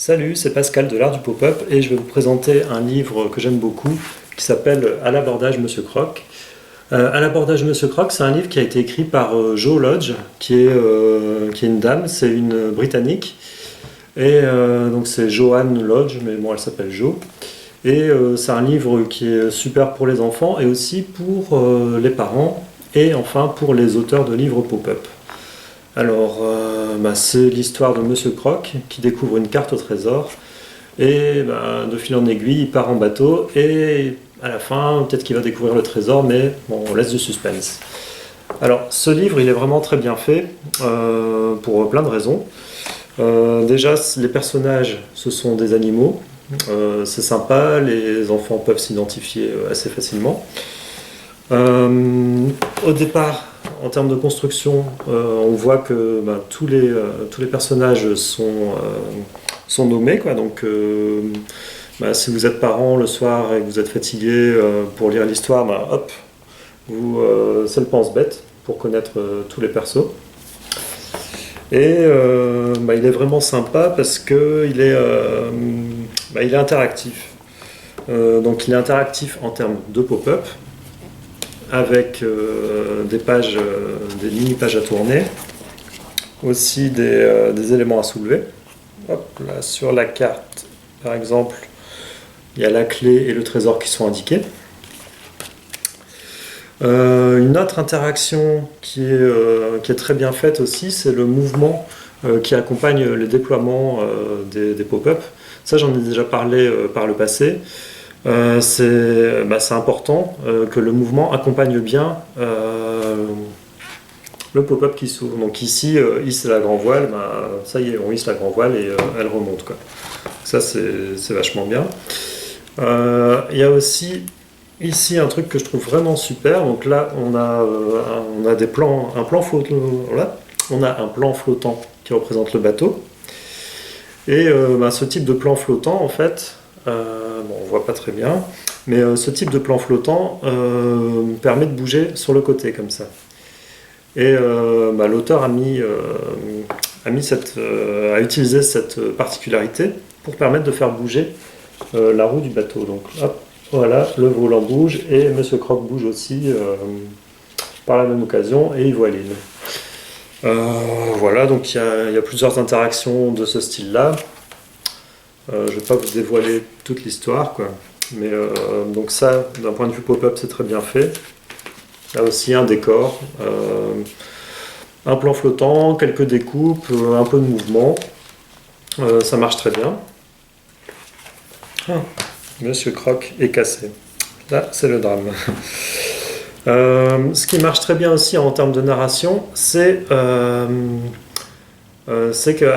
Salut, c'est Pascal de l'Art du Pop-up et je vais vous présenter un livre que j'aime beaucoup qui s'appelle À l'abordage Monsieur Croc. À l'abordage Monsieur Croc, c'est un livre qui a été écrit par Jo Lodge, qui est une dame, c'est une Britannique. Et donc c'est Joanne Lodge, mais bon, elle s'appelle Jo. Et c'est un livre qui est super pour les enfants et aussi pour les parents et enfin pour les auteurs de livres pop-up. Alors, c'est l'histoire de Monsieur Croc qui découvre une carte au trésor et de fil en aiguille, il part en bateau et à la fin, peut-être qu'il va découvrir le trésor, mais bon, on laisse du suspense. Alors, ce livre, il est vraiment très bien fait pour plein de raisons. Déjà, les personnages, ce sont des animaux. C'est sympa, les enfants peuvent s'identifier assez facilement. Au départ, en termes de construction, on voit que tous les personnages sont nommés, quoi. Donc, si vous êtes parent le soir et que vous êtes fatigué pour lire l'histoire, hop, c'est le pense-bête pour connaître tous les persos. Et il est vraiment sympa parce qu'il est, il est interactif. Donc il est interactif en termes de pop-up, avec des pages, des mini-pages à tourner, aussi des éléments à soulever. Hop, là, sur la carte, par exemple, il y a la clé et le trésor qui sont indiqués. Une autre interaction qui est très bien faite aussi, c'est le mouvement qui accompagne le déploiement des pop-up. Ça, j'en ai déjà parlé par le passé. C'est important que le mouvement accompagne bien le pop-up qui s'ouvre. Donc ici, hisse la grand voile, ça y est, on hisse la grand voile et elle remonte, quoi. Ça, c'est vachement bien. Il y a aussi ici un truc que je trouve vraiment super. Donc là, on a des plans, un plan flottant. Là, on a un plan flottant qui représente le bateau. Et ce type de plan flottant, en fait, on voit pas très bien, mais ce type de plan flottant permet de bouger sur le côté comme ça. Et l'auteur a utilisé cette particularité pour permettre de faire bouger la roue du bateau. Donc hop, voilà, le volant bouge et Monsieur Croc bouge aussi par la même occasion et il voiline. Voilà, donc il y a plusieurs interactions de ce style-là. Je ne vais pas vous dévoiler toute l'histoire, quoi. Mais donc ça, d'un point de vue pop-up, c'est très bien fait. Là aussi un décor, un plan flottant, quelques découpes, un peu de mouvement. Ça marche très bien. Monsieur Croc est cassé. Là, c'est le drame. Ce qui marche très bien aussi en termes de narration, c'est qu'à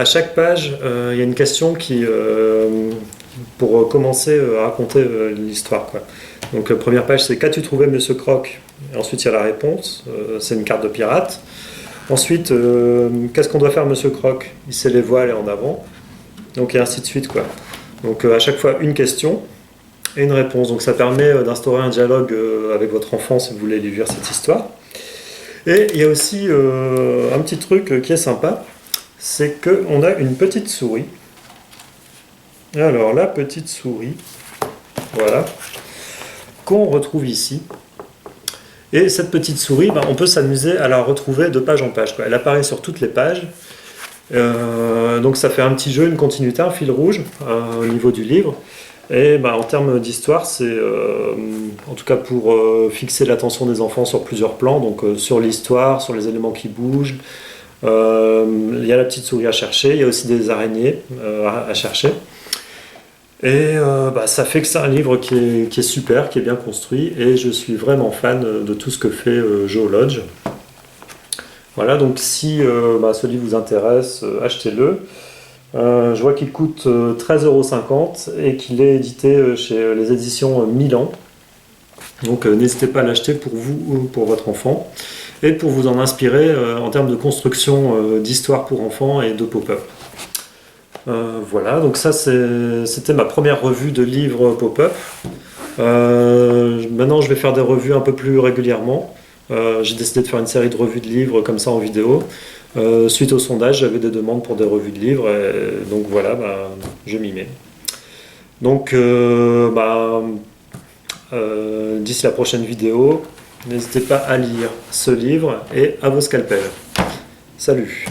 chaque page, il y a une question pour commencer à raconter l'histoire, quoi. Donc la première page, c'est « Qu'as-tu trouvé, Monsieur Croc ?» Et ensuite, il y a la réponse, c'est une carte de pirate. Ensuite, qu'est-ce qu'on doit faire, Monsieur Croc? Il sait les voiles et en avant. Donc, et ainsi de suite, quoi. Donc à chaque fois, une question et une réponse. Donc ça permet d'instaurer un dialogue avec votre enfant si vous voulez lui lire cette histoire. Et il y a aussi un petit truc qui est sympa, c'est qu'on a une petite souris. Alors la petite souris, voilà, qu'on retrouve ici. Et cette petite souris, on peut s'amuser à la retrouver de page en page, quoi. Elle apparaît sur toutes les pages. Donc ça fait un petit jeu, une continuité, un fil rouge au niveau du livre. Et en termes d'histoire, c'est en tout cas pour fixer l'attention des enfants sur plusieurs plans, donc sur l'histoire, sur les éléments qui bougent. Il y a la petite souris à chercher, il y a aussi des araignées à chercher. Et ça fait que c'est un livre qui est super, qui est bien construit, et je suis vraiment fan de tout ce que fait Jo Lodge. Voilà, donc si ce livre vous intéresse, achetez-le. Je vois qu'il coûte 13,50 € et qu'il est édité chez les éditions Milan. Donc n'hésitez pas à l'acheter pour vous ou pour votre enfant et pour vous en inspirer en termes de construction d'histoire pour enfants et de pop-up. Voilà, donc ça c'était ma première revue de livres pop-up. Maintenant je vais faire des revues un peu plus régulièrement. J'ai décidé de faire une série de revues de livres comme ça en vidéo. Suite au sondage, j'avais des demandes pour des revues de livres, donc voilà, bah, je m'y mets. Donc, d'ici la prochaine vidéo, n'hésitez pas à lire ce livre et à vos scalpels. Salut!